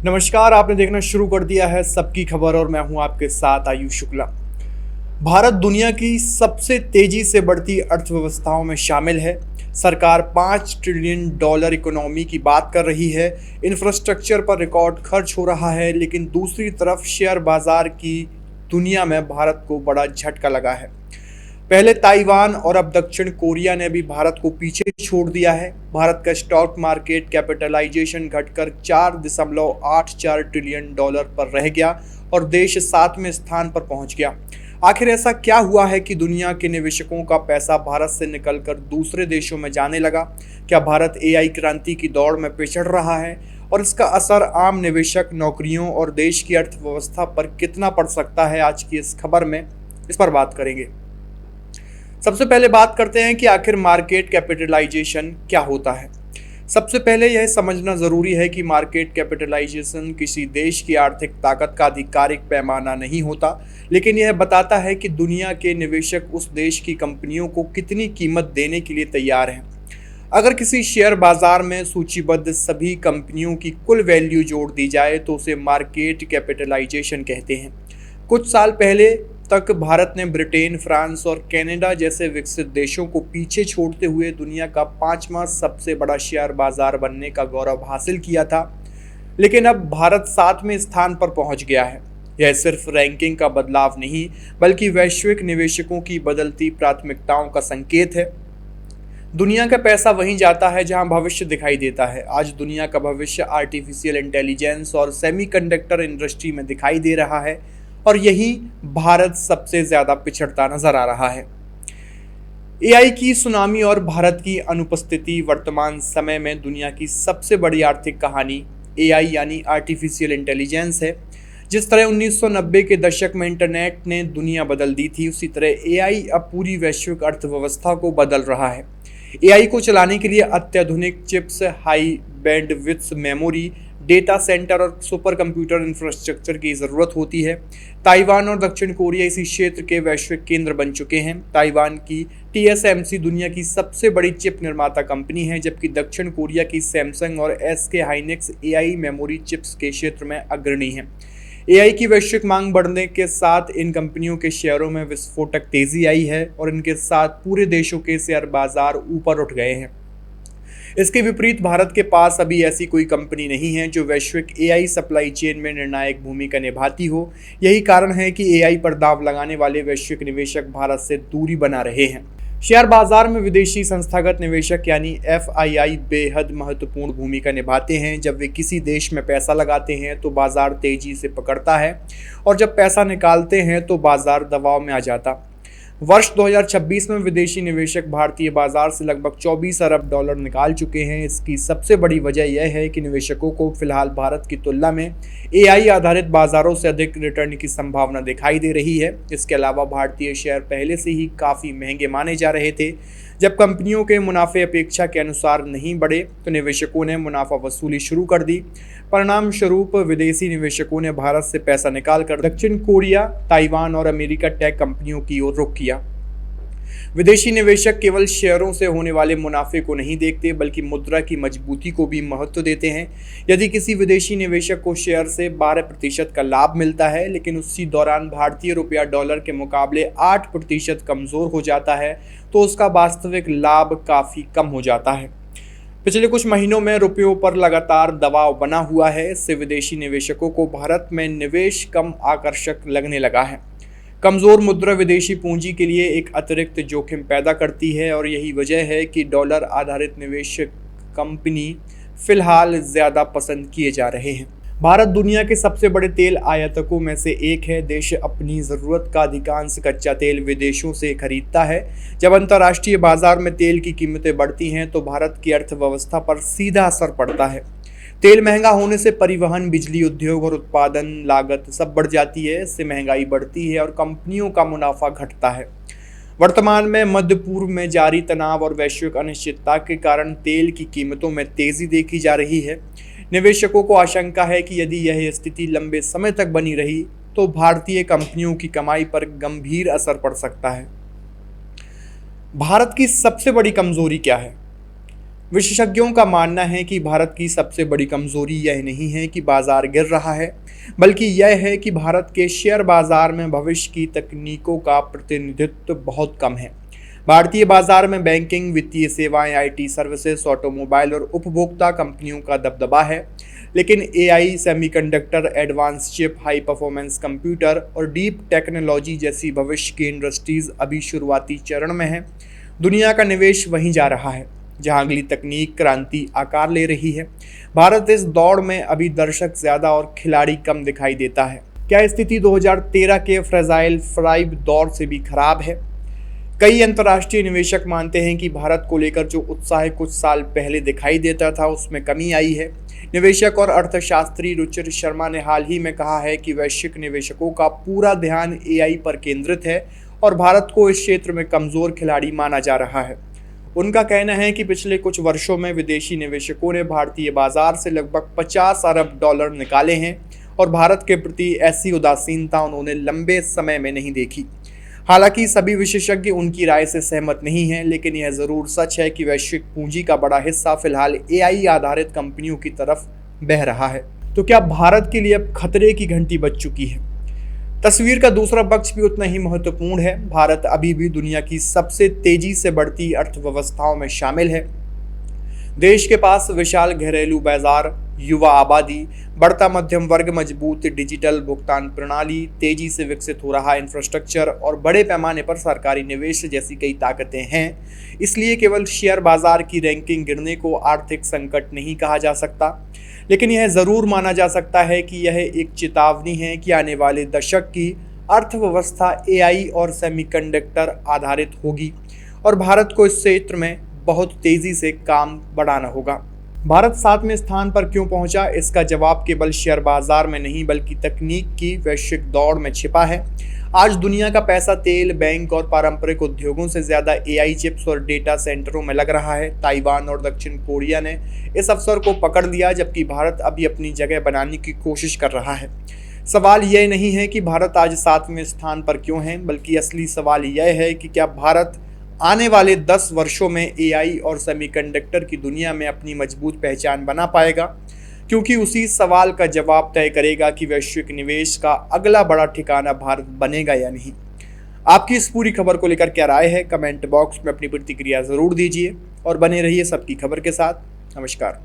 नमस्कार। आपने देखना शुरू कर दिया है सबकी खबर और मैं हूं आपके साथ आयुष शुक्ला। भारत दुनिया की सबसे तेजी से बढ़ती अर्थव्यवस्थाओं में शामिल है। सरकार $5 ट्रिलियन इकोनॉमी की बात कर रही है। इंफ्रास्ट्रक्चर पर रिकॉर्ड खर्च हो रहा है, लेकिन दूसरी तरफ शेयर बाजार की दुनिया में भारत को बड़ा झटका लगा है। पहले ताइवान और अब दक्षिण कोरिया ने भी भारत को पीछे छोड़ दिया है। भारत का स्टॉक मार्केट कैपिटलाइजेशन घटकर $4.84 ट्रिलियन पर रह गया और देश 7वें स्थान पर पहुंच गया। आखिर ऐसा क्या हुआ है कि दुनिया के निवेशकों का पैसा भारत से निकलकर दूसरे देशों में जाने लगा? क्या भारत एआई क्रांति की दौड़ में पिछड़ रहा है और इसका असर आम निवेशक, नौकरियों और देश की अर्थव्यवस्था पर कितना पड़ सकता है? आज की इस खबर में इस पर बात करेंगे। सबसे पहले बात करते हैं कि आखिर मार्केट कैपिटलाइजेशन क्या होता है। सबसे पहले यह समझना जरूरी है कि मार्केट कैपिटलाइजेशन किसी देश की आर्थिक ताकत का आधिकारिक पैमाना नहीं होता, लेकिन यह बताता है कि दुनिया के निवेशक उस देश की कंपनियों को कितनी कीमत देने के लिए तैयार हैं। अगर किसी शेयर बाजार में सूचीबद्ध सभी कंपनियों की कुल वैल्यू जोड़ दी जाए तो उसे मार्केट कैपिटलाइजेशन कहते हैं। कुछ साल पहले तक भारत ने ब्रिटेन, फ्रांस और कनाडा जैसे विकसित देशों को पीछे छोड़ते हुए दुनिया का 5वां सबसे बड़ा शेयर बाजार बनने का गौरव हासिल किया था, लेकिन अब भारत 7वें स्थान पर पहुंच गया है। यह सिर्फ रैंकिंग का बदलाव नहीं, बल्कि वैश्विक निवेशकों की बदलती प्राथमिकताओं का संकेत है। दुनिया का पैसा वहीं जाता है जहां भविष्य दिखाई देता है। आज दुनिया का भविष्य आर्टिफिशियल इंटेलिजेंस और सेमीकंडक्टर इंडस्ट्री में दिखाई दे रहा है और यही भारत सबसे ज्यादा पिछड़ता नजर आ रहा है। एआई की सुनामी और भारत की अनुपस्थिति वर्तमान समय में दुनिया की सबसे बड़ी आर्थिक कहानी एआई यानी आर्टिफिशियल इंटेलिजेंस है। जिस तरह 1990 के दशक में इंटरनेट ने दुनिया बदल दी थी, उसी तरह एआई अब पूरी वैश्विक अर्थव्यवस्था को बदल रहा है। एआई को चलाने के लिए अत्याधुनिक chips, high bandwidth memory, data centre और सुपर कंप्यूटर इंफ्रास्ट्रक्चर की ज़रूरत होती है। ताइवान और दक्षिण कोरिया इसी क्षेत्र के वैश्विक केंद्र बन चुके हैं। ताइवान की TSMC दुनिया की सबसे बड़ी चिप निर्माता कंपनी है, जबकि दक्षिण कोरिया की सैमसंग और SK Hynix AI memory chips के क्षेत्र में अग्रणी है। एआई की वैश्विक मांग बढ़ने के साथ इन कंपनियों के शेयरों में विस्फोटक तेजी आई है और इनके साथ पूरे देशों के शेयर बाजार ऊपर उठ गए हैं। इसके विपरीत भारत के पास अभी ऐसी कोई कंपनी नहीं है जो वैश्विक एआई सप्लाई चेन में निर्णायक भूमिका निभाती हो। यही कारण है कि एआई पर दांव लगाने वाले वैश्विक निवेशक भारत से दूरी बना रहे हैं। शेयर बाजार में विदेशी संस्थागत निवेशक यानी FII बेहद महत्वपूर्ण भूमिका निभाते हैं। जब वे किसी देश में पैसा लगाते हैं तो बाजार तेजी से पकड़ता है और जब पैसा निकालते हैं तो बाजार दबाव में आ जाता। वर्ष 2026 में विदेशी निवेशक भारतीय बाजार से लगभग $24 अरब निकाल चुके हैं। इसकी सबसे बड़ी वजह यह है कि निवेशकों को फिलहाल भारत की तुलना में एआई आधारित बाजारों से अधिक रिटर्न की संभावना दिखाई दे रही है। इसके अलावा भारतीय शेयर पहले से ही काफ़ी महंगे माने जा रहे थे। जब कंपनियों के मुनाफे अपेक्षा के अनुसार नहीं बढ़े तो निवेशकों ने मुनाफा वसूली शुरू कर दी। परिणाम स्वरूप विदेशी निवेशकों ने भारत से पैसा निकालकर दक्षिण कोरिया, ताइवान और अमेरिका टेक कंपनियों की ओर रुख किया। विदेशी निवेशक केवल शेयरों से होने वाले मुनाफे को नहीं देखते, बल्कि मुद्रा की मजबूती को भी महत्व देते हैं। यदि किसी विदेशी निवेशक को शेयर से 12% का लाभ मिलता है, लेकिन उसी दौरान भारतीय रुपया डॉलर के मुकाबले 8% कमज़ोर हो जाता है, तो उसका वास्तविक लाभ काफ़ी कम हो जाता है। पिछले कुछ महीनों में रुपयों पर लगातार दबाव बना हुआ है। इससे विदेशी निवेशकों को भारत में निवेश कम आकर्षक लगने लगा है। कमज़ोर मुद्रा विदेशी पूंजी के लिए एक अतिरिक्त जोखिम पैदा करती है और यही वजह है कि डॉलर आधारित निवेश कंपनी फिलहाल ज़्यादा पसंद किए जा रहे हैं। भारत दुनिया के सबसे बड़े तेल आयातकों में से एक है। देश अपनी ज़रूरत का अधिकांश कच्चा तेल विदेशों से खरीदता है। जब अंतर्राष्ट्रीय बाजार में तेल की कीमतें बढ़ती हैं तो भारत की अर्थव्यवस्था पर सीधा असर पड़ता है। तेल महंगा होने से परिवहन, बिजली उद्योग और उत्पादन लागत सब बढ़ जाती है। इससे महंगाई बढ़ती है और कंपनियों का मुनाफा घटता है। वर्तमान में मध्य पूर्व में जारी तनाव और वैश्विक अनिश्चितता के कारण तेल की कीमतों में तेजी देखी जा रही है। निवेशकों को आशंका है कि यदि यह स्थिति लंबे समय तक बनी रही तो भारतीय कंपनियों की कमाई पर गंभीर असर पड़ सकता है। भारत की सबसे बड़ी कमजोरी क्या है? विशेषज्ञों का मानना है कि भारत की सबसे बड़ी कमजोरी यह नहीं है कि बाजार गिर रहा है, बल्कि यह है कि भारत के शेयर बाजार में भविष्य की तकनीकों का प्रतिनिधित्व बहुत कम है। भारतीय बाजार में बैंकिंग, वित्तीय सेवाएं, आईटी सर्विसेज, ऑटोमोबाइल और उपभोक्ता कंपनियों का दबदबा है, लेकिन AI, semiconductor, advance chip, high performance computer और डीप टेक्नोलॉजी जैसी भविष्य की इंडस्ट्रीज अभी शुरुआती चरण में है। दुनिया का निवेश वहीं जा रहा है जहां अगली तकनीक क्रांति आकार ले रही है। भारत इस दौड़ में अभी दर्शक ज्यादा और खिलाड़ी कम दिखाई देता है। क्या स्थिति 2013 के फ्रेजाइल 5 दौर से भी खराब है? कई अंतर्राष्ट्रीय निवेशक मानते हैं कि भारत को लेकर जो उत्साह कुछ साल पहले दिखाई देता था उसमें कमी आई है। निवेशक और अर्थशास्त्री रुचिर शर्मा ने हाल ही में कहा है कि वैश्विक निवेशकों का पूरा ध्यान एआई पर केंद्रित है और भारत को इस क्षेत्र में कमजोर खिलाड़ी माना जा रहा है। उनका कहना है कि पिछले कुछ वर्षों में विदेशी निवेशकों ने भारतीय बाजार से लगभग 50 अरब डॉलर निकाले हैं और भारत के प्रति ऐसी उदासीनता उन्होंने लंबे समय में नहीं देखी। हालांकि सभी विशेषज्ञ उनकी राय से सहमत नहीं हैं, लेकिन यह जरूर सच है कि वैश्विक पूंजी का बड़ा हिस्सा फिलहाल एआई आधारित कंपनियों की तरफ बह रहा है। तो क्या भारत के लिए अब खतरे की घंटी बज चुकी है? तस्वीर का दूसरा पक्ष भी उतना ही महत्वपूर्ण है। भारत अभी भी दुनिया की सबसे तेजी से बढ़ती अर्थव्यवस्थाओं में शामिल है। देश के पास विशाल घरेलू बाजार, युवा आबादी, बढ़ता मध्यम वर्ग, मजबूत डिजिटल भुगतान प्रणाली, तेजी से विकसित हो रहा इंफ्रास्ट्रक्चर और बड़े पैमाने पर सरकारी निवेश जैसी कई ताकतें हैं। इसलिए केवल शेयर बाजार की रैंकिंग गिरने को आर्थिक संकट नहीं कहा जा सकता, लेकिन यह जरूर माना जा सकता है कि यह एक चेतावनी है कि आने वाले दशक की अर्थव्यवस्था एआई और सेमीकंडक्टर आधारित होगी और भारत को इस क्षेत्र में बहुत तेजी से काम बढ़ाना होगा। भारत 7वें स्थान पर क्यों पहुंचा? इसका जवाब केवल शेयर बाजार में नहीं बल्कि तकनीक की वैश्विक दौड़ में छिपा है। आज दुनिया का पैसा तेल, बैंक और पारंपरिक उद्योगों से ज्यादा एआई चिप्स और डेटा सेंटरों में लग रहा है। ताइवान और दक्षिण कोरिया ने इस अवसर को पकड़ लिया, जबकि भारत अभी अपनी जगह बनाने की कोशिश कर रहा है। सवाल यह नहीं है कि भारत आज 7वें स्थान पर क्यों है, बल्कि असली सवाल यह है कि क्या भारत आने वाले 10 वर्षों में एआई और सेमीकंडक्टर की दुनिया में अपनी मजबूत पहचान बना पाएगा, क्योंकि उसी सवाल का जवाब तय करेगा कि वैश्विक निवेश का अगला बड़ा ठिकाना भारत बनेगा या नहीं। आपकी इस पूरी खबर को लेकर क्या राय है? कमेंट बॉक्स में अपनी प्रतिक्रिया जरूर दीजिए और बने रहिए सबकी खबर के साथ। नमस्कार।